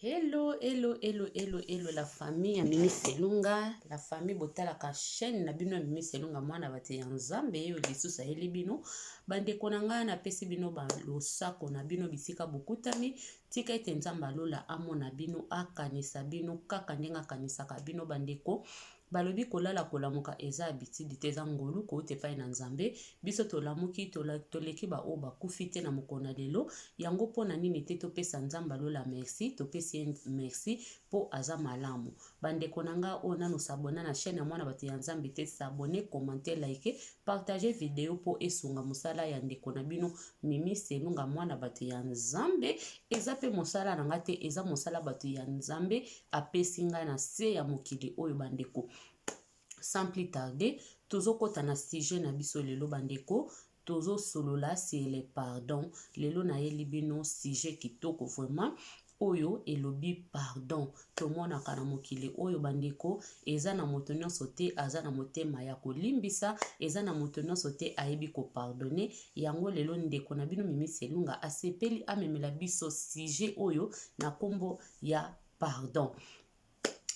Hello, hello, hello, hello, hello, la famille ya Mimi Selunga, la famille botalaka chaîne na bino ya Mimi Selunga mwana bate ya nzambe yo lisusa heli bino bandeko na ngai napesi bino balosako na bino bisika bokutami tika ete nzambe alola amona bino akanisa bino kaka ndenge akanisaka bino bandeko balobi kolala kolamuka eza habitude te eza ngolu kouta epai na nzambe biso tolamuki toleki baoyo bakufi te na mokolo lelo yango mpona nini te topesa nzambe alola merci topesi ye merci mpo aza malamu bandeko na nga oyo nano sabona na chaîne ya mwana bato ya nzambe te sabone commenter like partage video mpo esunga mosala ya ndeko na bino Mimi Selunga mwana bato ya nzambe eza pe mosala na nga te eza mosala bato ya nzambe apesi ngai na se ya mokili oyo bandeko. Sans plus tarder, tozokota na sujet na biso lelo bandeko, tozo solola c'est le pardon. Lelo na yeli bino sujet kitoko vraiment. Oyo elobi pardon. Tomona kana mokili oyo bandeko, eza na moto nyonso te aza na motema ya kolimbisa, eza na moto nyonso te ayebi ko pardonner. Yango lelo ndeko na bino Mimi Selunga asepeli amemela biso sujet oyo na kombo ya pardon.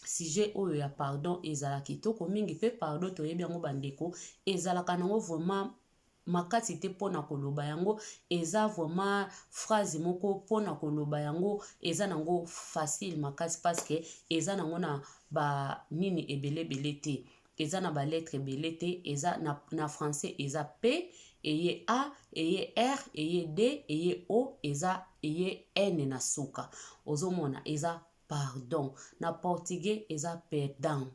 Sujet oyo ya pardon ezala kitoko mingi pe pardon toyebi yango bandeko ezalaka nango vraiment makasi te pona koloba yango eza vraiment phrase moko pona koloba yango eza nango facile makasi parce que eza nango na ba nini ebele te eza na ba lettre ebele te eza na français eza P eye A eye R eye D eye O eza eye N na suka ozomona eza pardon. Na portugais, eza perdão.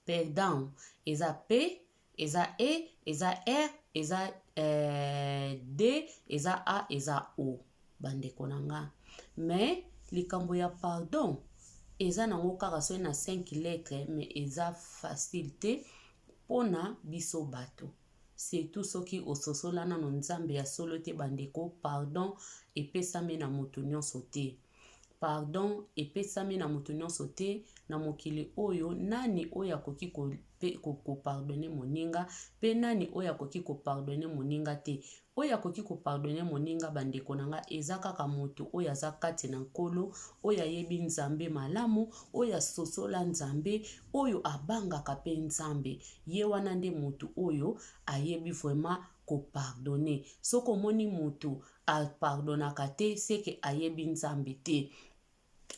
Perdão, eza P, eza E, eza R, eza D, eza A, eza O. Bandeko nanga. Mais, likambo ya pardon, eza nango kaka so na 5 lettres, mais eza facilité pona biso bato. C'est tout soki ososola na nzambe ya solo te bandeko, pardon, epesami na moto nyonso te. Pardon epesami na moto nyonso te na mokili oyo nani oyo akoki kopardone moninga pe nani oyo akoki kopardone moninga te oyo akoki kopardone moninga bandeko na nga eza kaka moto oyo aza kati na nkolo oyo ayebi nzambe malamu oyo asosola nzambe oyo abangaka pe nzambe ye wana nde moto oyo ayebi vraiment kopardone soko omoni moto apardonaka te seke ayebi nzambe te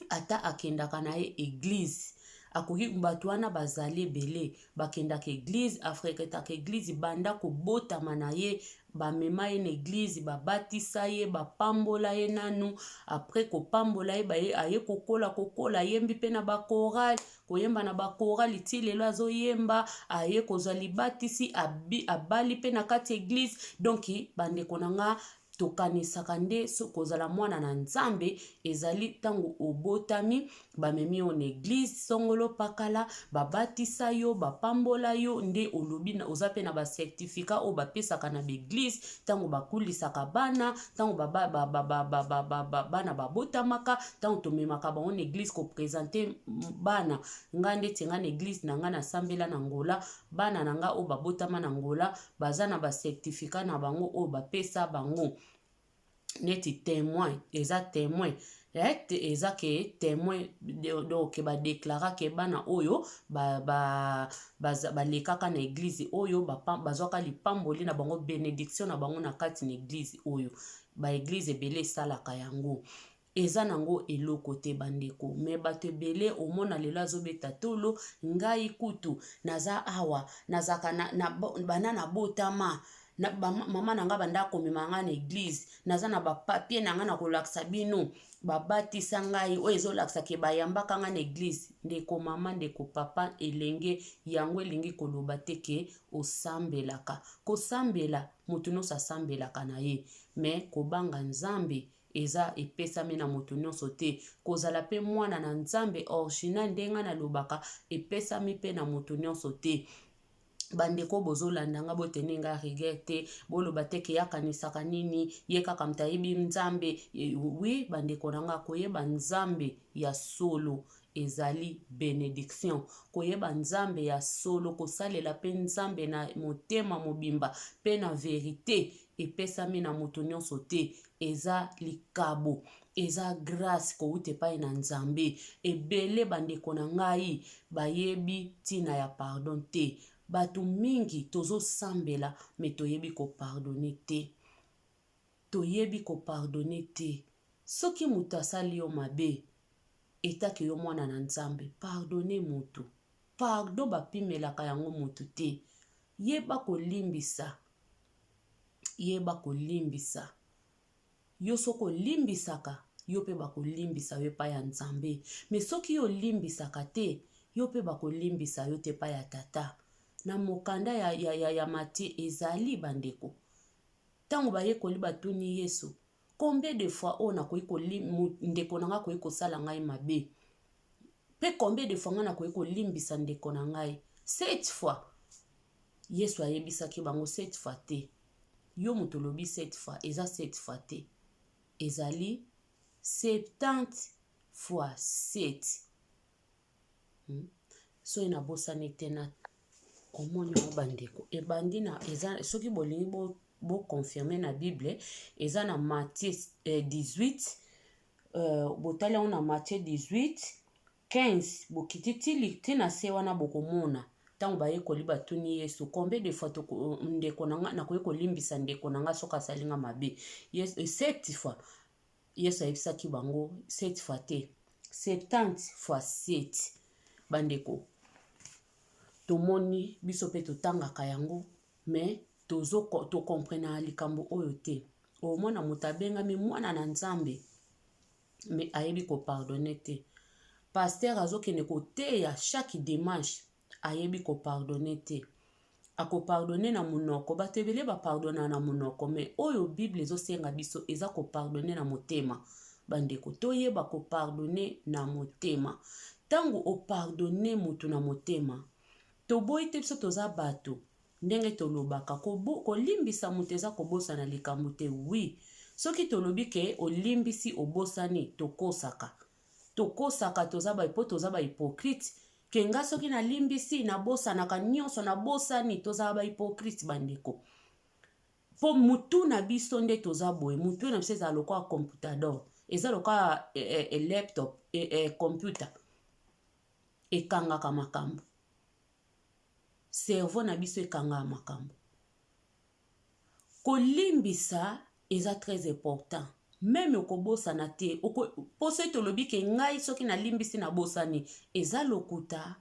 ata akendaka na ye église akoki bato wana bazali ebele bakendaka église afreketaka église banda kobotama na ye bamema ye na église babatisa ye bapambola ye nanu après kopambola ye aye kokola yembi pe na bakorali koyemba na bakorali ti lelo azoyemba aye kozwa libatisi abali pe na kati église donc bandeko na nga tokanisaka nde kozala mwana na nzambe ezali tango obotami bamemi yo na église songolo pakala babatisa yo bapambola yo nde olobi na oza pe na bacertificat oyo bapesaka na baeglise tango bakulisaka bana tango bana babotamaka tango tomemaka bango na église kopresente bana nga ndeti nga na église na nga nasambela na ngola bana na nga oyo babotama na ngola baza na bacertificat na bango oyo bapesa bango neti témoin eza témoin eza ke témoin donc badeklara ke bana oyo balekaka na église oyo bazwaka lipamboli na bango bénédiction na bango na kati na église oyo baéglise ebele esalaka yango eza nango eloko te bandeko me bato ebele omona lelo azobeta tolo ngai kutu naza awa nazaka bana na botama mama na nga banda komema nga na église naza na bapapie na nga na kolakisa bino babatisa ngai oyo ezolakisa ke bayambaka nga na église ndeko mama ndeko papa elenge yango elingi koloba te ke osambelaka kosambela moto nyonso asambelaka na ye me kobanga nzambe eza epesami na moto nyonso te kozala pe mwana na nzambe original ndenga nalobaka epesami pe na moto nyonso te bandeko bozolandanga botenenga rigueur te boloba te ke yakanisaka nini ye kaka mutu ayebi nzambe. Oui bandeko nanga koyeba nzambe ya solo ezali bénédiction. Koyeba nzambe ya solo kosalela pe nzambe na motema mobimba pe na vérité epesami na moto nyonso te eza likabo eza grâce kowute epai na nzambe. Ebele bandeko na ngai bayebi ntina ya pardon te. Batu mingi tozo sambela me toyebi ko pardonner te. Toyebi ko pardonner te. Soki mutu asali yo mabe etaki yo mwana na nzambe pardonner mutu. Pardon bapimelaka yango mutu te. Yeba kolimbisa. Yeba kolimbisa. Yo soko limbisaka yo pe bakolimbisa yo pa ya nzambe. Me soki yo limbisaka te yo pe bakolimbisa yo te pa ya tata. Na mokanda ya Matthieu ezali bandeko. Tango baye koli batuni Yesu. Combien de fois on a koyi ndeko nanga koyi kosala ngai mabe. Pe combien de fois ngana koyi kolimbisa ndeko na ngai. 7 fois. Yesu ayebisaki bango 7 fois te. Yo mutu lobi 7 fois eza 7 fois te. Ezali 70 fois 7. So ina bosani tena omoni mo bandeko. Ebandi na eza soki bolingi bo confirmer na Bible eza na Matthieu 18 botali yango na Matthieu 18 15 bokititili tina se wana bokomona tango baye koli batuni Yesu combien de fois ndeko nanga na koye kolimbisa ndeko nanga soka salinga mabe. Yes 7 fois. Yesu ayebisaki bango 7 fois te 70 fois 7 bandeko. Tomoni biso pe totangaka yango me to comprena likambo oyo te. Omona mutu abengami mwana na nzambe me ayebi ko pardonner te. Pasteur azokende koteya chaque dimanche ayebi ko pardonner te. Ako pardonner na munoko batebele ba pardonna na munoko me oyo Bible ezosenga biso eza ko pardonner na motema. Bandeko toyeba ko pardonner na motema. Tango o pardonner mutu na motema toboyi te biso toza bato ndenge tolobaka kolimbisa mutu eza kobosa na likambo te. Oui soki tolobi ke olimbisi obosani tokosaka toza ba hypocrite kenga soki na limbisi na bosanaka nyonso na bosani toza ba hypocrite bandeko. Po mutu na biso nde toza boye mutu na biso eza lokola computador eza lokola laptop computer ekangaka makambo. Cerveau na biso ekanga makambo. Kolimbisa eza très important. Même okobosa na te poso etolobi ke ngai soki na limbisi na bosani eza lokuta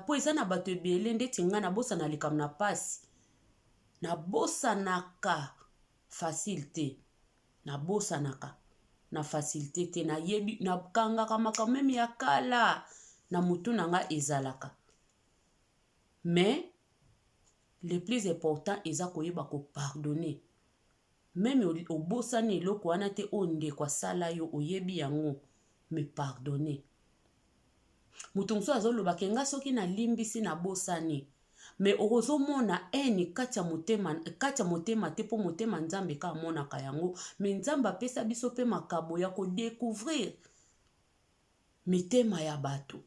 po eza na bato ebele ndeti nga na bosa na likambo na pasi na bosanaka facilité na bosanaka na facilité te na yebi na kangaka makambo meme ya kala na mutu na nga ezalaka. Mais le plus important eza koyeba ko pardonner. Même obosani eloko wana te onde kwa sala yo oyebi yango me pardonner. Mutu mso azoloba kenga soki na limbisi na bosani me okozomona eni kati ya motema te po motema nzambe ka monaka yango me nzambe apesa biso pe makabo ya ko découvrir mitema ya bato.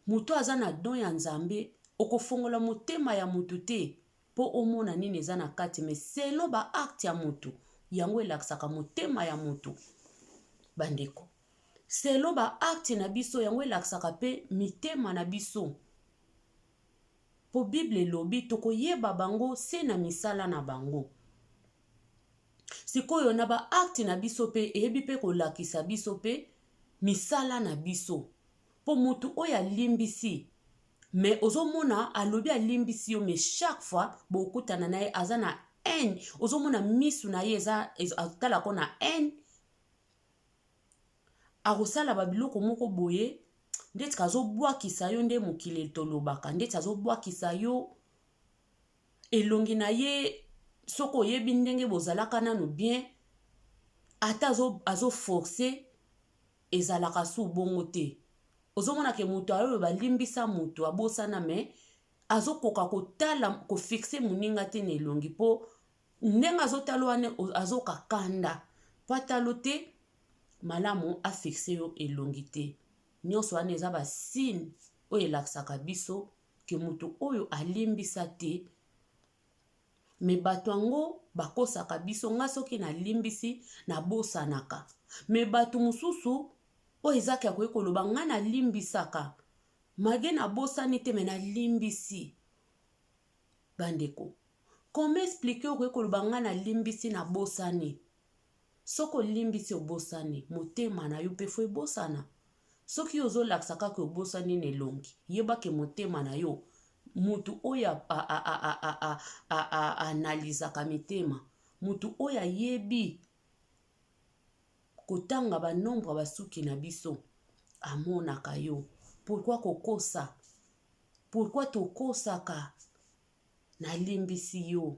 Mutu aza na don ya nzambe okofongola motema ya mutu te po omona nini eza na kati me selo ba acte ya mutu yango elakisaka motema ya mutu bandeko. Selo ba acte na biso yango elakisaka pe mitema na biso. Po Bible elobi tokoyeba bango se na misala na bango. Sikoyo na ba acte na biso pe eyebi pe kolakisa biso pe misala na biso. Po mutu oya limbisi me ozomona alobi alimbisi yo me chaque fois bokutana na ye aza na haine ozomona misu na ye eza atala ko na haine akosala babiloko moko boye ndeti kazobwakisa yo nde mokili tolobaka ndeti azobwakisa yo elongi na ye soko oyebi ndenge bozalaka nanu bien ata azoforce ezalaka su bongo te ozomona ke moto oyo balimbisa moto abosana me azokoka kotala kofixe moninga te na elongi mpo ndenge azotala wana azokakanda mpo atalo te malamu afixe yo elongi te. Nyonso wana eza basine oyo elakisaka biso ke moto oyo alimbisa te. Me bato yango bakosaka biso nga soki nalimbisi nabosanaka. Me bato mosusu oyo ezaki ya koyei koloba nga nalimbisaka mage nabosani te me nalimbisi. Bandeko, kome explike oyo koyei koloba nga nalimbisi nabosani? Soki olimbisi obosani motema na yo mpe fo ebosana. Soki ozolakisa kaka obosani na elongi yebake motema na yo mutu oyo analizaka mitema, mutu oyo ayebi kotanga banombre basuki na biso amonaka yo. Pourquoi kokosa? Pourquoi tokosaka? Nalimbisi yo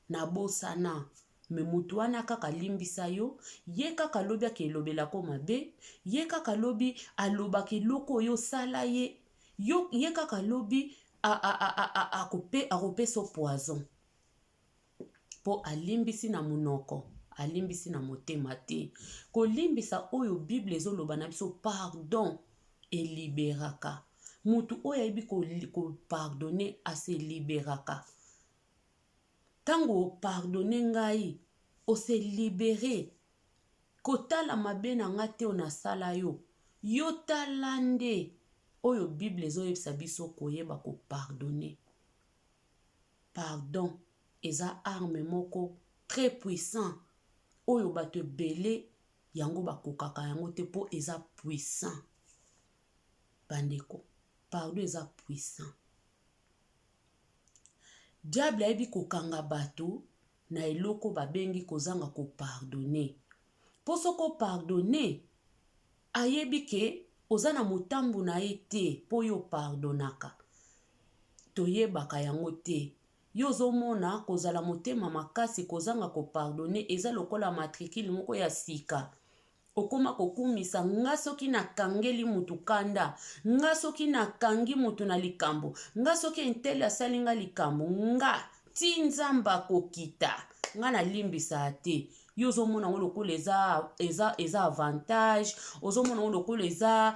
nabosana. Me mutu wana kaka limbisa yo, ye kaka lobi ake elobelako mabe, ye kaka lobi alobaki loko yo sala ye, ye kaka lobi akopesa poison. Po alimbisi na munoko, alimbisi na motema te. Kolimbisa oyo Bible ezoloba na biso pardon eliberaka. Mutu oyo ayebi ko pardonner ase liberaka. Tango pardonner ngai, ose libere. Kotala mabe na nga te ona sala yo. Yo talande oyo Bible ezoyebisa biso koyeba ko pardonner. Pardon eza arme moko très puissant. Oyo bato ebele yango bakokaka yango te po eza puissant. Bandeko, pardon eza puissant. Diable ayebi kokanga bato na eloko babengi kozanga ko pardonner. Po soko pardonner, ayebi ke ozana motambu na ye te po yo pardonaka. Toyebaka yango te. Yo zomona kozala motema makasi kozanga ko pardonner eza lokola matricule moko ya sika. Okoma kokumisa nga soki nakangeli mutu kanda, nga soki nakangi mutu na likambo, nga soki entele asali nga likambo, nga ti nzamba kokita, nga nalimbisa te. Yo ozomona ngo lokola eza avantage, ozomona ngo lokola eza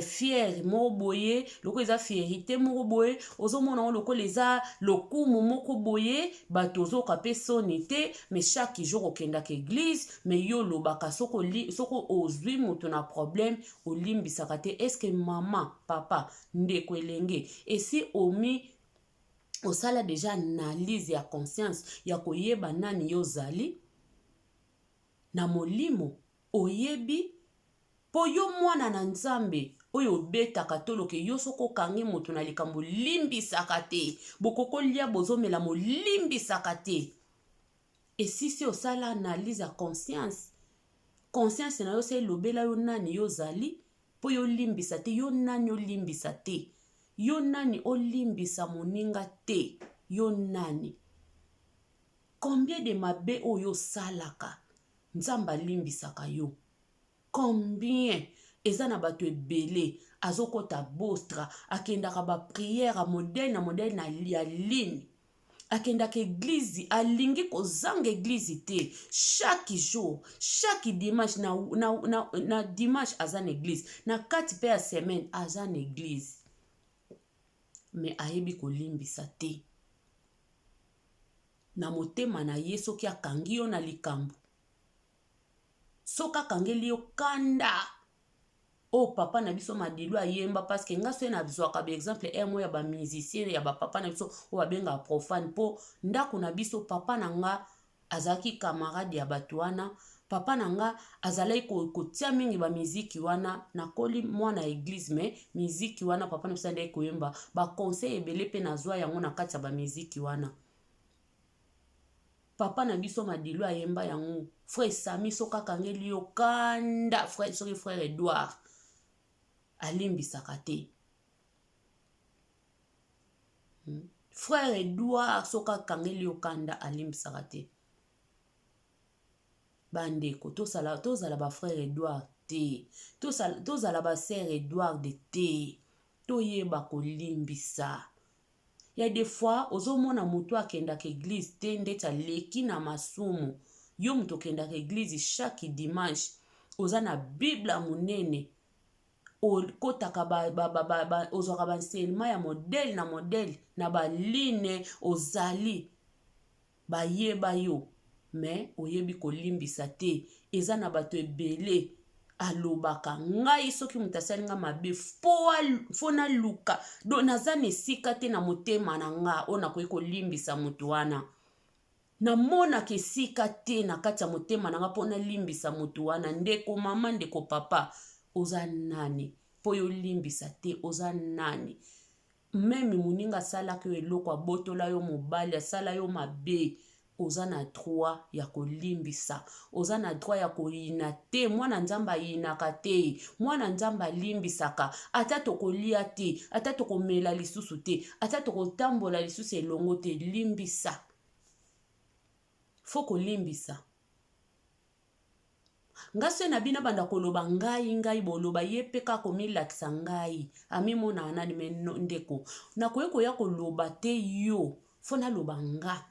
fier moko boye, lokola eza fierité moko boye, ozomona ngo lokola eza lokumu moko boye, bato ozoka pe soni te, mais chaque jour okendaka église, mais yo lobaka soko ozwi mutu na problème, olimbisaka te. Est-ce que maman, papa, ndeko elenge, esi omi osala déjà analyse ya conscience ya koyeba nani yo zali? Na molimo oyebi po yo mwana na Nzambe oyo obetaka toloke yo soko kangi moto na likambo limbisaka te, bokoko lia bozomela mo limbisaka te. Esisi osala analyse ya conscience, conscience na yo se lobela yo nani yo zali po yo limbisa te. Yo nani olimbisa te? Yo nani olimbisa moninga te? Yo nani? Combien de mabe oyo salaka Nzamba limbisaka yo? Combien? Eza na bato ebele azokota bostra, akendaka ba prière modèle na ya ligne, akendaka église, alingi kozanga église te. Chaque jour, chaque dimanche na dimanche azan église, na kati pe ya semaine azan église, mais ayebi kolimbisa te. Na motema na ye soki akangi yo na likambo, soka kangeli yo kanda, o papa na biso madilu ayemba, parce que nga so na biso ka exemple emo ya ba musicien ya ba papa na biso o babenga profane, po ndako na biso papa na nga azaki camarade ya bato wana, papa na nga azalaki kotia mingi ba miziki wana, nakoli mwana église mais miziki wana papa na biso ndai koyemba, ba conseil ebele pe nazwa yango na kati ya ba miziki wana. Papa na biso madilu ayemba yango, frère Sami soka kangeli yo kanda, frère Edouard alimbisaka te. Frère Edouard soka kangeli yo kanda alimbisaka te. Bandeko tozala ba frère Edouard, te tozala basere Edward te toyeba kolimbisa. Ya des fois ozomona moto akendaka église te ndeti aleki na masumu. Yo moto okendaka église chaque dimanche oza na bible monene okotaka ozwaka baenseignement ya modèle na modèle na baline ozali bayeba yo mais oyebi kolimbisa te. Eza na bato ebele alobaka ngai soki moto asali nga mabe fo naluka do naza na esika te na motema na nga oyo nakoki kolimbisa moto wana. Namonaka esika te na kati ya motema na nga mpo nalimbisa moto wana. Ndeko mama ndeko papa oza nani mpo yo limbisa te? Oza nani? Meme moninga asalaka yo eloko abotola yo mobali asala yo mabe, oza na droit ya kolimbisa. Oza na droit ya koyina te. Mwana nzambe ayinaka te. Mwana nzambe alimbisaka. Ata tokolia te, ata tokomela lisusu te, ata tokotambola lisusu elongo te, limbisa. Foko limbisa. Ngase na bina banda koloba ngai boloba yepeka komilakisa ngai. Ami mona anani ndeko. Na koyeko ya koloba te yo. Fona loba nga.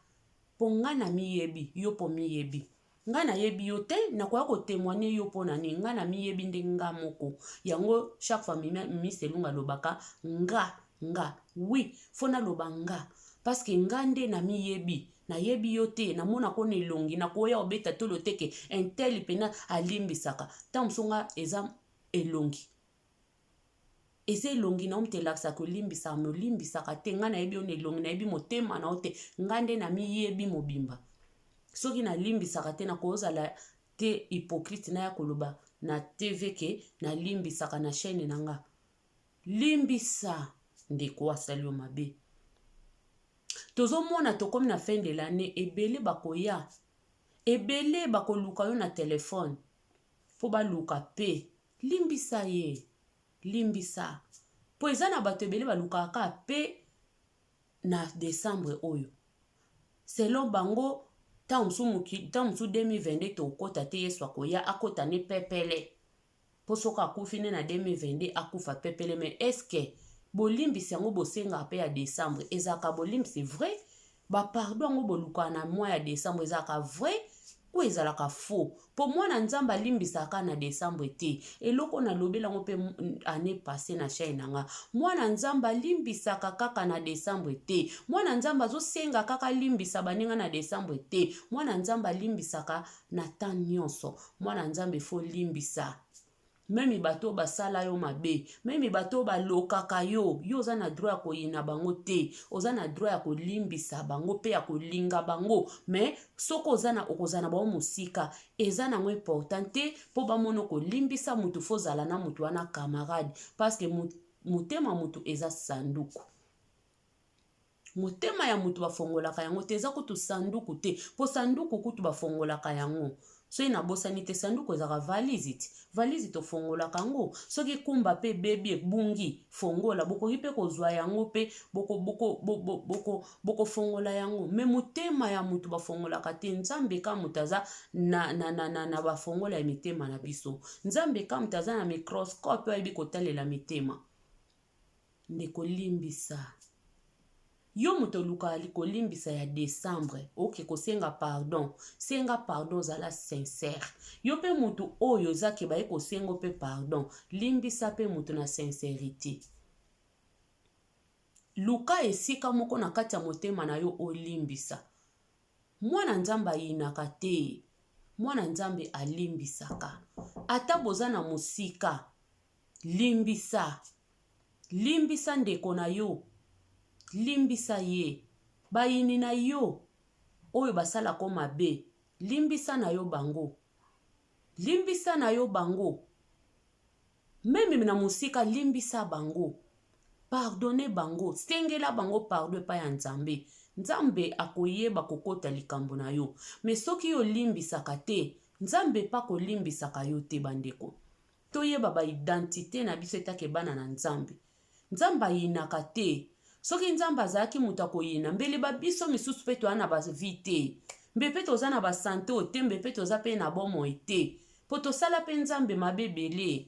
Po nga na miyebi, yo po miyebi. Nga na yebi yo te, na kwa ko témoigner yo po nani. Nga na miyebi nde nga moko. Yango chaque fois mimi selunga lobaka nga. Oui, fona loba nga. Parce que nga nde na miyebi. Na yebi yo te, na mona kone elongi, na koya obeta tolo teke, entel pena alimbisaka. Tamsonga eza elongi. Eze elongi na omtelakisa kolimbisa, me olimbisaka te. Nga na yebi yo elongi, na yebi motema na ote, nga nde na miyebi mobimba. Soki na limbisaka te, na kozala te hypocrite na ya koloba na TV ke, na limbisaka na chaîne na nga. Limbisa ndeko asali yo mabe. Tozomona tokomi na fin de l'année, ebele bakoya. Ebele bakoluka yo na telefone. Po baluka pe. Limbisa ye. Limbisa. Po eza na bato ebele baluka ka pe na décembre oyo. Selon bango, tamsu 2022 tokota te Yesu akoya akota ne pepele. Po soka akufine na 2022 akufa pepele. Mais est-ce que bolimbisi yango bosenga pe ya décembre ezaka bolimbisi vrai? Ba pardon yango boluka na mois ya décembre ezaka vrai ou ezalaka faux? Po mwana nzamba limbisaka na décembre te. Eloko na lobela ngo pe année passée na chaîne nanga. Mwana nzamba limbisaka kaka na décembre te. Mwana nzamba zo senga kaka limbisa baninga na décembre te. Mwana nzamba limbisaka na temps nyonso. Mwana nzambe fo limbisa. Memi bato basala yo mabe, memi bato balokaka yo, yo oza na droit ya koyina bango te, oza na droit ya kolimbisa bango pe ya kolinga bango, mais soko oza na bango musika, eza nango important te po bamono kolimbisa mutu fo zala na mutu wana camarade, parce que mutema mutu eza sanduku. Mutema ya mutu bafongolaka yango te eza kutu sanduku te, po sanduku kutu bafongolaka yango. So ina bosani te sanduku ezaka valise to fongola kango. Soki kumba pe baby bungi fongola bokoki pe kozwa yango pe boko fongola yango. Me mutema ya mutu bafongola kate nzambe ka mutaza na bafongola ya mitema na biso. Nzambe ka mutaza na microscope ya biko talela mitema. Ndeko limbisa. Yo muto luka aliko limbisa ya décembre, ok kosenga pardon. Senga pardon zala sincère. Yo pe mutu oyo zake bae kosengo pe pardon. Limbisa pe mutu na sincérité. Luka esika moko na kati ya motema na yo olimbisa. Mwana nzamba yinaka te. Mwana nzambe alimbisaka. Ata boza na musika. Limbisa. Limbisa ndeko na yo. Limbisa ye. Bayini na yo. Oyo basala ko mabe. Limbisa na yo bango. Limbisa na yo bango. Meme na musika limbisa bango. Pardonne bango. Sengela bango pardon pa ya nzambe. Nzambe akoyeba kokota likambo na yo. Me soki yo limbisa kate. Nzambe pa ko limbisa ka yo te bandeko. Toyeba ba identité na biso etake bana na nzambe. Nzamba yinaka te. Soki nzamba azalaki mutu akoyina mbele babiso misusu pe toza na ba vie te. Mbe pe toza na ba santé ote, mbe pe toza pe na bomoi te. po tosala mpe nzambe mabe ebele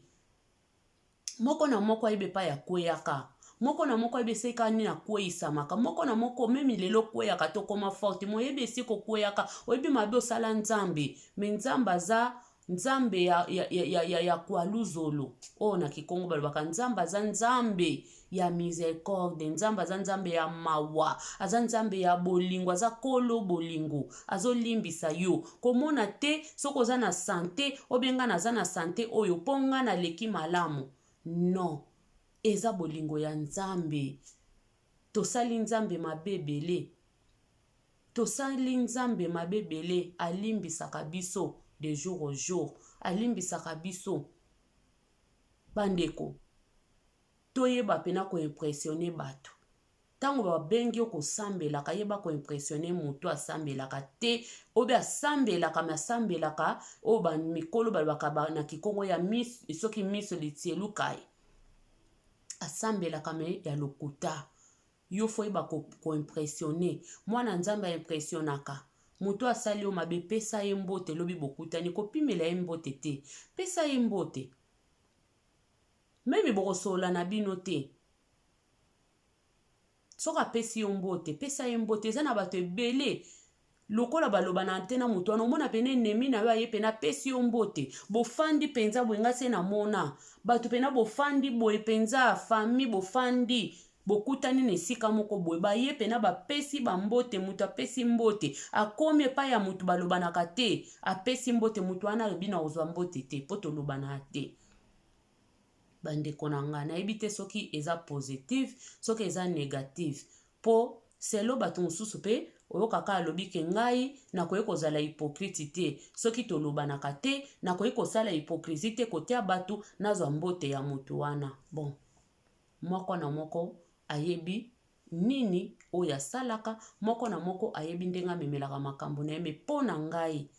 moko na moko ayebe pa ya kweyaka moko na moko ayebe esika nini akweyisamaka moko na moko memi lelo kweyaka tokoma forte moyebi esika okweyaka oyebi mabe osala nzambe me nzambe aza nzambe ya kwaluzolo oyo na kikongo balobaka nzambe aza nzambe ya miséricorde nzambe aza nzambe ya mawa aza nzambe ya bolingo aza kolo bolingo azolimbisa yo komona te soki oza na sante obenga naza na sante oyo mpo nga naleki malamu non eza bolingo ya nzambe tosali nzambe mabe ebele tosali nzambe mabe ebele alimbisaka biso de jour au jour alimbisaka biso bandeko toyeba pena koimpressione bato ntango babengi okosambelaka yeba koimpressione moto asambelaka te obe asambelaka me asambelaka oyo bamikolo balobaka na kikongo ya soki miso litielukai asambelaka me ya lokuta yo foyeba koimpressione mwana nzambe aimpressionaka moto asali yo mabe pesa ye mbote lobi bokutani kopimela ye mbote te pesa ye mbote memi bokosola na bino te soki apesi yo mbote pesa ye mbote eza na bato ebele lokola baloba na te na moto wana omona pene enemi na yo aye pene apesi yo mbote bofandi mpenza boye nga se namona bato pena bofandi boye mpenza fami bofandi bokutani na esika moko boye baye pena bapesi bambote moto apesi mbote akomi epai ya moto balobanaka te apesi mbote moto wana alobi na kozwa mbote te mpo tolobana te bandeko na nga nayebi te soki eza positive soki eza negative mpo selo bato mosusu mpe oyokaka alobi ke ngai nakoki kozala hypocrite te soki tolobanaka te nakoki kosala hypocrisie te kotia bato nazwa mbote ya moto wana bon moko na moko ayebi nini oyo asalaka moko na moko ayebi ndenge amemelaka makambo na ye me mpo na ngai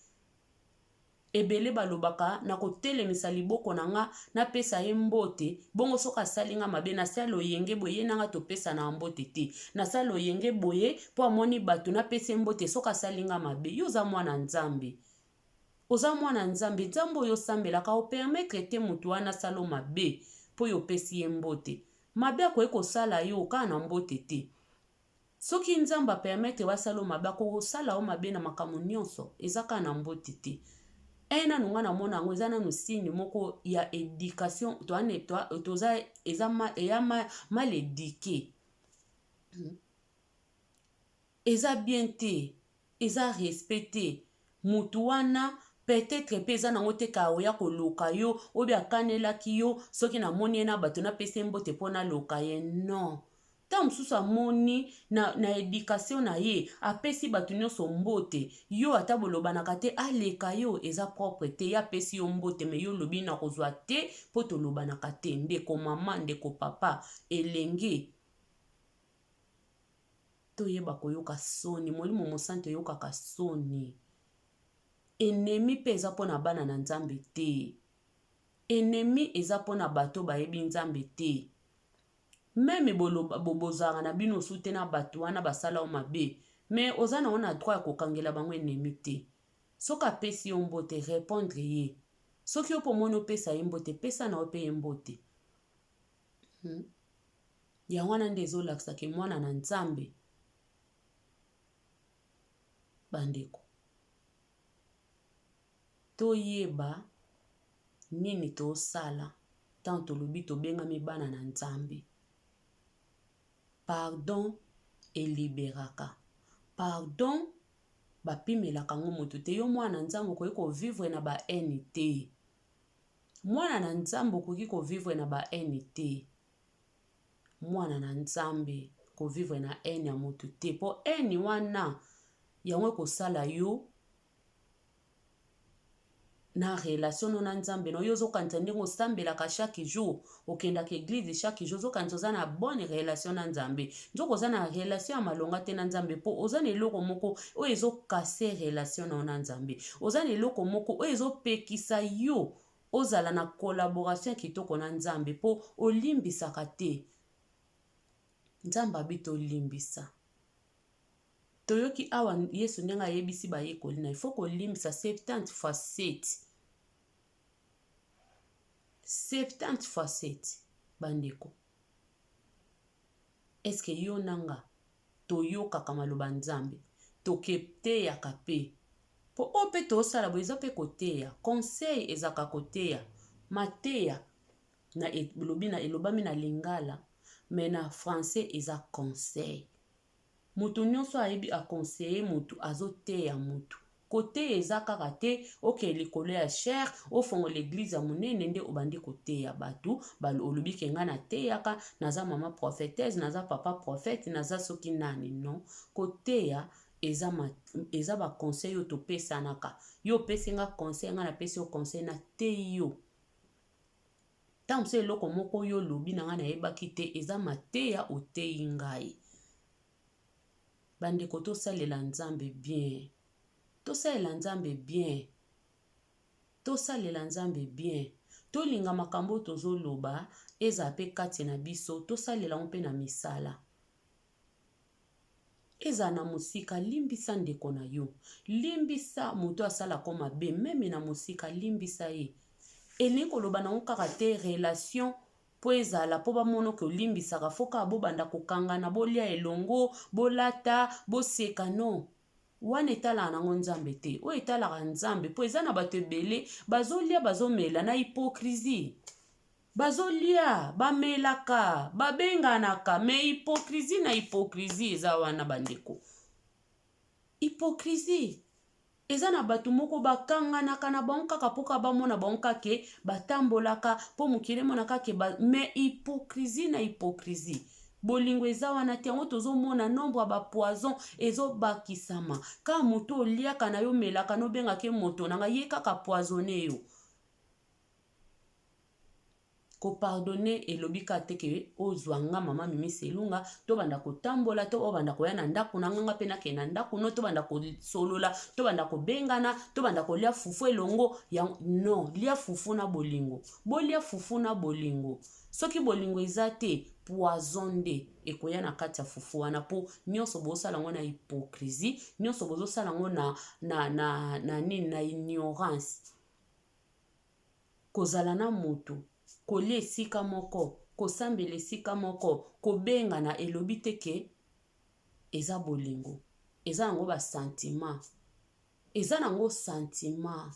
ebele balobaka na kotelemisa liboko na nga napesa ye mbote bongo soki asali nga mabe nasala oyenge boye ye nanga topesa na mbote te nasala oyenge boye mpo amoni bato napesa mbote soki asali nga mabe yo oza mwana nzambe oza mwana nzambe nzambe oyo osambelaka opermetre te moto wana asala mabe mpo yo opesi ye mbote mabe akoki kosala yo kaka na mbote te soki nzambe apermetre wasala mabe akokosala o mabe na makambo nyonso eza kaka na mbote te nanu nga namona yango eza nanu signe moko ya éducation toza eza mal éduqué eza bien te eza respecté mutu wana peut-être mpe eza nango te ka oya koluka yo obi akanelaki yo soki namoni ye na bato napesi mbote mpo naloka ye non ntango mosusu amoni na éducation na ye apesi bato nyonso mbote yo ata bolobanaka te aleka yo eza propre te ye apesi yo mbote me yo lobi na kozwa te mpo tolobanaka te ndeko mama ndeko papa elenge toyeba koyoka soni molimo mosantu oyokaka soni enemi mpe eza mpo na bana na nzambe te enemi eza mpo na bato bayebi nzambe te meme bozalaka na bino osu te na bato wana basala o mabe me oza nango na droit ya kokangela bango enemi te soki apesi yo mbote répondre ye soki yo pomoni opesa ye mbote pesa na yo mpe ye mbote yango wana nde ezolakisaka mwana na nzambe bandeko toyeba nini tosala tant tolobi tobengami bana na nzambe pardon eliberaka pardon bapimelaka ngo moto te yo mwana nzambe okoki kovivre na bahaine te mwana na nzambe okoki kovivre na bahaine te mwana na nzambe kovivre na haine ya moto te mpo haine wana yango ekosala yo na relation no na nzambe no yo ozokanisa ndenge osambelaka chaque jour okendaka église chaque jour ozokanisa oza na bonne relation na nzambe nzoko oza na relation ya malonga te na nzambe mpo oza na eloko moko oyo ezokase relation na yo na nzambe oza na eloko moko oyo ezopekisa yo ozala na collaboration kitoko na nzambe mpo olimbisaka te nzambe abi tolimbisa toyoki awa yesu ndenge ayebisi bayekoli na ifo kolimbisa 70 fois 7 70 fois 7 bandeko. Est-ce que yo nanga toyokaka maloba nzambe toketeyaka pe po o pe tosala boye eza pe koteya conseil ezaka koteya mateya na elobami na lingala me na français eza conseil. Mutu nyonso ayebi akonseiller mutu azoteya mutu. Koteya eza kaka te oke likolo ya cher ofongo l'église ya monene nde obandi koteya batu olobi ke nga nateyaka naza mama prophétesse naza papa prophète naza soki nani non. Koteya eza ba conseil yo topesanaka. Yo pesi nga conseil nga napesi yo conseil na teyi yo. Tant se eloko moko yo lobi na nga nayebaki te eza mateya oteyi ngai. Bandeko tosalela nzambe bien. Tosalela nzambe bien. Tosalela nzambe bien. Tolinga makambo tozoloba eza pe kati na biso tosalela mpe na misala. Eza na musika limbisa ndeko na yo. Limbisa mutu asala ko mabe meme na musika limbisa ye. Elingi koloba na kaka te relation po ezala po bamono ke olimbisaka foka bobanda kokangana bolia elongo bolata boseka no. Wana etala nango nzambe te. O etalaka nzambe po eza na bato ebele bazolia bazomela na hypocrisie. Bazolia bamelaka babenganaka me hypocrisie na hypocrisie eza wana bandeko. Hypocrisie eza na bato moko bakanganaka na bango kaka poka bamona bango kake batambolaka po mokili monaka ke me hypocrisie na hypocrisie. Bolingo eza wana te yango tozomona nombre ba poison ezobakisama. Ka moto oliaka na yo melaka no bengake moto nanga ye kaka poisonné yo. Ko pardonner elobi ka teke ozwanga mama Mimi Selunga to banda kotambola to obanda koya na ndako nanga pe na ke na ndako no to banda ko solola to banda ko bengana to banda ko lia fufu elongo ya non lia fufu na bolingo bolia fufu na bolingo soki bolingo eza te poison nde ekoya na kati ya fufu wana po nyonso bosala ngo na hypocrisie nyonso bozosala ngo na ignorance kozala na moto kolia esika moko, kosambela esika moko, kobengana elobi teke eza bolingo. Eza nango ba sentiment. Eza nango sentiment.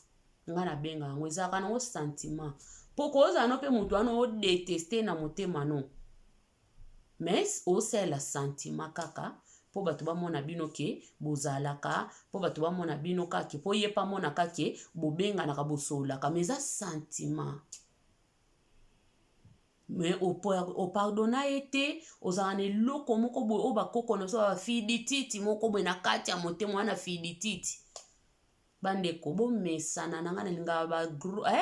Nga na benga yango eza nango sentiment. Poko oza no pe mutu ano o détester na motema no. Mais osala sentiment kaka po bato bamona bino ke bozalaka, po bato bamona bino kake po yepa mona kake bobengana ka bosolaka, mais eza sentiment. Mais o pardonna ete ozana eloko moko boye o bakoko na so ba fidititi moko boye na kati ya motema wana fidititi bandeko bomesana nanga na linga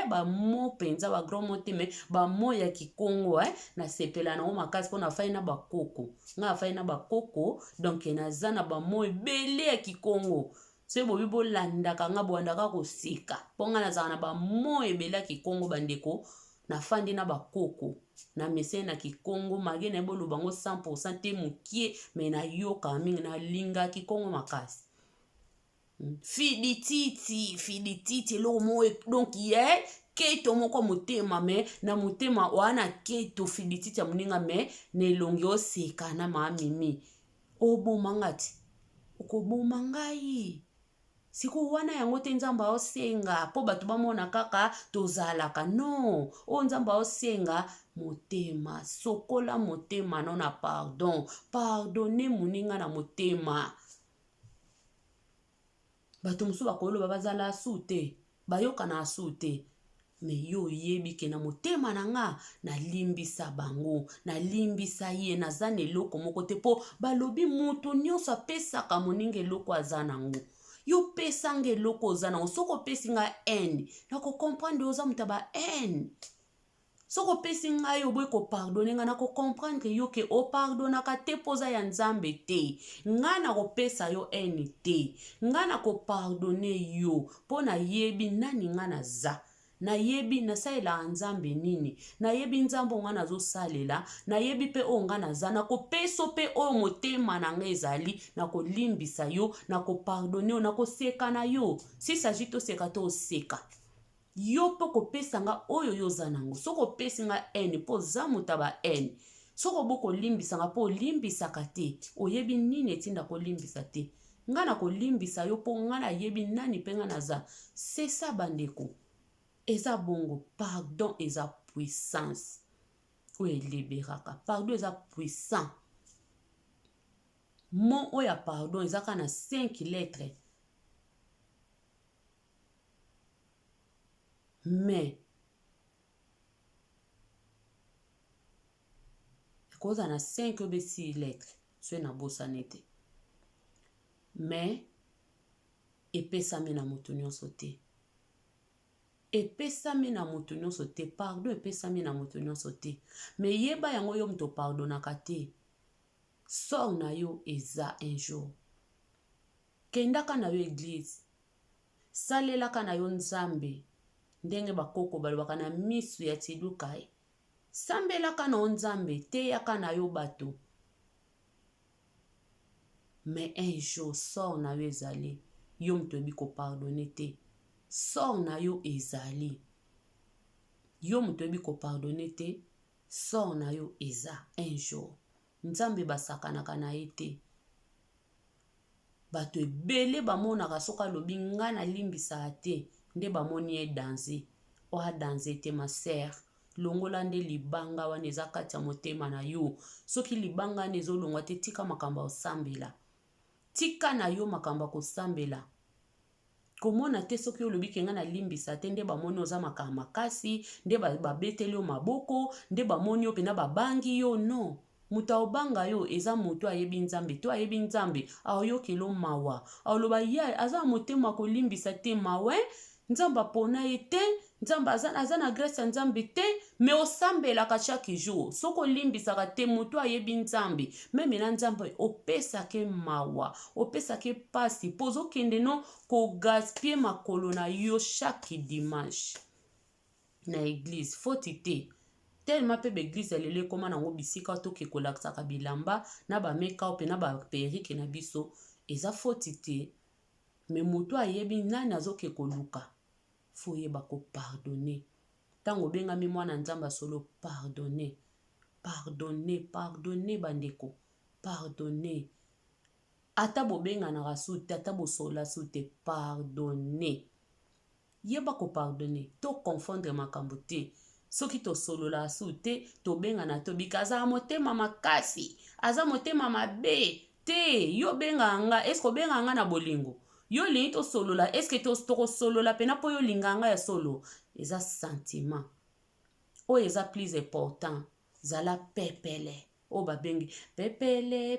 ba mo penza ba gros motema ba mo ya kikongo na sepela na o makasi pona fai na bakoko nga fai na bakoko donc naza na ba mo ebele ya kikongo se bobi bolandaka nga boandaka kosika ponga naza na ba mo ebele ya kikongo bandeko na fandi na bakoko na mese na kikongo mage na ebolo bango 100% te mukie me na yoka mingi na linga kikongo makasi fidititi lo mo donc ye keto moko motema me na motema wana keto fidititi ya muninga me nelongi oseka na mamimi obomangati okoboma ngai siku wana yango te nzamba osenga po bato bamona kaka tozalaka no o nzamba osenga motema sokola motema no na pardonner muninga na motema bato musu bakoloba bazala asu te bayoka na asu te me yo yebi ke na motema nanga nalimbisa bango nalimbisa ye naza na eloko moko te po balobi mutu nyonso apesaka moninga eloko aza nango yo pesanga eloko oza nango soko pesi nga haine nako comprendre oza muta ba haine soko pesi nga yo boye ko pardonner nga nako comprendre yo ke o pardonaka te poza ya nzambe te nga nako pesa yo haine te nga nako pardonner yo po na yebi nani nga naza nayebi nasalela nzambe nini nayebi nzambe nga nazosalela nayebi pe o nga naza nakopeso pe o motema na nga ezali nakolimbisa yo nakopardonner yo nakoseka na yo si s'agit toseka to oseka yo po kopesa nga oyo yoza nango. Soko pesi nga ene po zamuta ba ene. Soko boko limbisa nga po limbisaka te. Oyebi nini etinda ko limbisa te. Nga na ko limbisa yo po nga na yebi nani pe nga naza. C'est ça bandeko. Eza bongo. Pardon eza puissance. Oye liberaka. Pardon eza puissant. Mon oya pardon eza ka na 5 lettres. Mais koza na 5 ou 6 lettres. So na bosane te. Mais epesami na moto nyonso te. Epesami na moto nyonso te. Pardon epesami na moto nyonso te. Mais yeba yango yo mto pardonaka te. Sors na yo eza un jour. Kendaka na yo église. Salelaka na yo nzambe. Ndenge bakoko balobaka na misu ya tilukai. Sambelaka na nzambe teyaka na yo bato. Mais un jour sors na yo ezali. Yo mto ebi ko pardonner te. Sors na yo ezali. Yo mto ebi ko pardonner te. Sors na yo eza un jour. Nzambe basakanaka na ye te. Bato ebele bamonaka soka lobi nga na limbisa te. Nde bamoni ye danser. Oa danser te ma sœur. Longola nde libanga wana eza kati ya motema na yo. Soki libanga wana ezolongwa te tika makambo osambela. Tika na yo makambo kosambela. Komona te soki olobi ke nga na limbisa te nde bamoni oza makambo makasi, nde babeteli yo maboko, nde bamoni yo pena babangi yo no. Muta obanga yo eza mutu ayebi nzambe, to ayebi nzambe, aoyokelo mawa. Aoloba ya aza motema kolimbisa te mawe, nzambe apona ye te, nzambe aza na grâce ya nzambe te, mais osambelaka chaque jour. Soko limbisaka te mutu ayebi nzambe, meme na nzambe opesake mawa, opesake pasi, pozo kende no ko gaspiller makolo na yo chaque dimanche. Na église, foti te. Tellement pe l'église elele koma nango bisika toke kolakisaka bilamba na ba make-up na ba perruque na biso eza foti te. Mais moto ayebi nani azoke koluka fo yeba ko pardonner. Tango bengami mwana nzamba solo pardonner. Pardonner bandeko. Pardonner. Ata bobenga na rasute, ata bosola sute pardonner. Yeba ko pardonner. To confondre makambo te. Soki to solo la sute, to benga na to bika aza motema makasi, aza motema mabe, te, yo benga anga, esko benga anga na bolingo, yo lingi to solo la, eske to solo la, pena po yo linga anga ya solo, eza sentiment, o eza plus important, zala pepele, o babengi, pepele,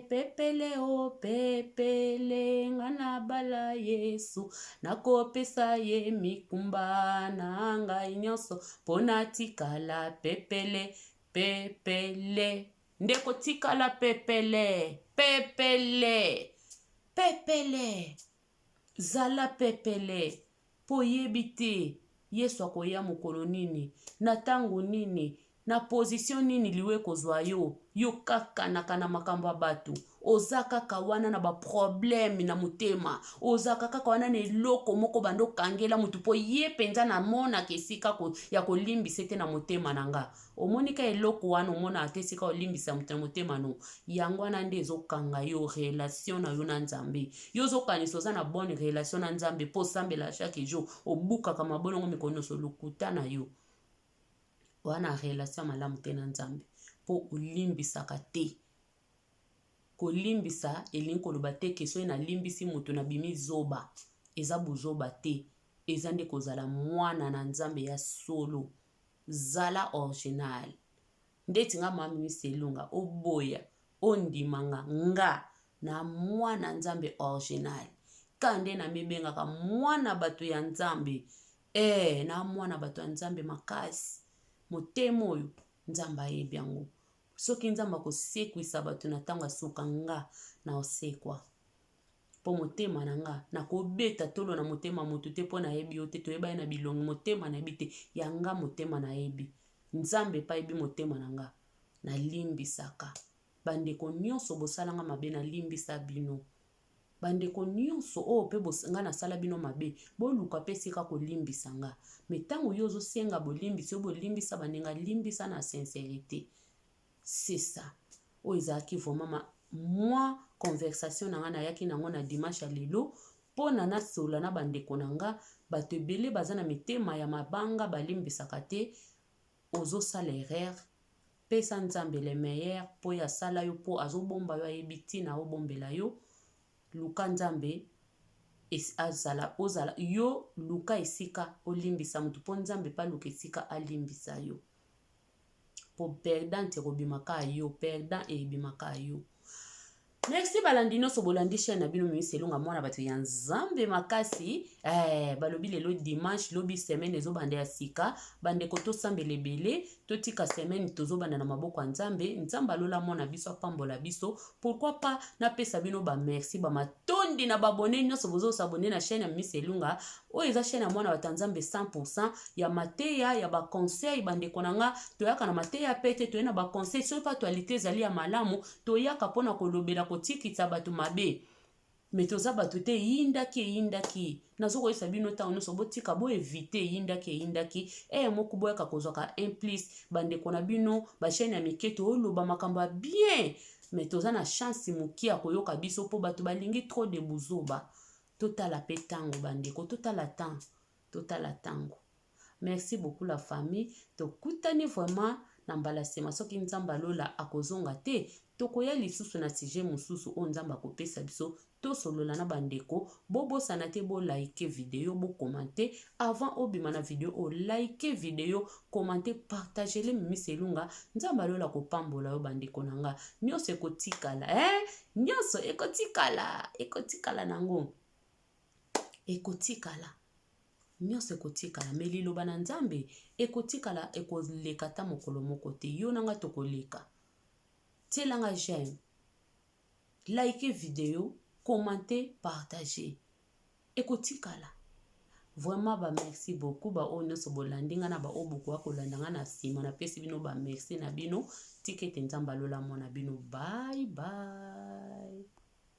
o pepele, ngana bala Yesu, nakopesa ye mikumba na ngai nyonso, pona tikala pepele, ndeko tikala pepele, zala pepele, po yebite, Yesu akoya mokolo nini, na tango nini, na position nini liwe kozwa yo kaka na makambo ya bato, oza kaka wana na ba problème na motema, oza kaka wana na eloko moko bando kangela mutu po ye penza na mona kesika ya kolimbisa te na motema nanga. Omonika eloko wana omona atesika olimbisa mutu na motema no, yango wana nde ezokanga yo relation na yo na nzambe. Yo zokanisa oza na bonne relation na nzambe po sambela chaque jour, obukaka mabonongo mikono so lukuta na yo. Wana relation malamu te na nzambe po olimbisaka te. Kolimbisa elingi koloba te keso ena limbisi mutu na bimi zoba. Eza buzoba te. Eza nde kozala mwana na nzambe ya solo. Zala original. Ndeti nga mami Selunga oboya ondimanga nga na mwana nzambe original. Kande na mebengaka mwana bato ya nzambe. Na mwana bato ya nzambe makasi. Motema oyo nzambe ayebi yango. Soki nzambe akosekwisa bato na ntango asuka nga na osekwa. Po motema na nga na kobeta tolo na motema motu te po nayebi yo te toyeba ye na bilongi motema na yebi te yanga motema na yebi. Nzambe pa yebi motema na nga na limbisaka. Bandeko nyonso bosalanga mabe na limbisa bino. bandeko nyonso oyo mpe nga nasala bino mabe boluka mpe sika kolimbisa nga me ntango yo ozosenga bolimbisi oyo bolimbisa bandenga limbisa na sincérité c'est ça oyo ezalaki vraiment mwa conversation na nga nayaki nango na dimanche ya lelo mpo na nasola na bandeko na nga bato ebele baza na mitema ya mabanga balimbisaka te ozosala erreur pesa nzambe le meilleur mpo ya sala yo mpo azobomba yo ayebi ntina obombela yo luka nzambe ozala yo luka esika olimbisa mutu mpo nzambe pa luka esika alimbisa yo mpo perdant ekobimaka yo perdant ebimaka yo. Merci balandi nyonso bolandi chaîne na bino Mimi Selunga mwana bato ya nzambe makasi balobi lelo dimanche lobi semaine ezobanda ya sika bandeko tosambela ebele totika semaine tozobanda na maboko ya nzambe nzambe alola mwana biso apambola biso pourquoi pas napesa bino bamerci bamatondi na babone nyonso bozosabone na chaîne ya Mimi Selunga oyo eza chaîne ya mwana bato ya nzambe 100% ya mateya ya baconseil bandeko na nga toyaka na mateya pete toye na baconseil soki actualité ezali ya malamu toyaka mpona kolobela kotikisa bato mabe me toza bato te eyindaki nazokoyesa bino ntango nyonso botika boevite eyindaki moko boyaka kozwaka implice bandeko na bino bachaine ya mike tooloba makambo ya bien me toza na chance moki ya koyoka biso mpo bato balingi trop de buzoba totala pe ntango bandeko totala ntango. Merci beaucoup la famille tokutani vraiment na mbala sema soki nzambe alola akozonga te tokoya lisusu na sujet mosusu oyo nzambe akopesa biso tosolola na bandeko bobosana te like video bokomante avant obima na video like video komante partagele Mimi Selunga nzambe alola kopambola yo bandeko na nga nyonso ekotikala nyonso ekotikala nango ekotikala nyonso ekotikala me liloba na nzambe ekotikala ekoleka ta mokolo moko te yo nanga tokoleka tielanga j'aime like video commenter partager ekotikala vraiment merci beaucoup oyo nyonso bolandi nga na oyo bokoka kolanda nga na nsima napesi bino merci na bino tikete nzambe alola mwana bino bye bye.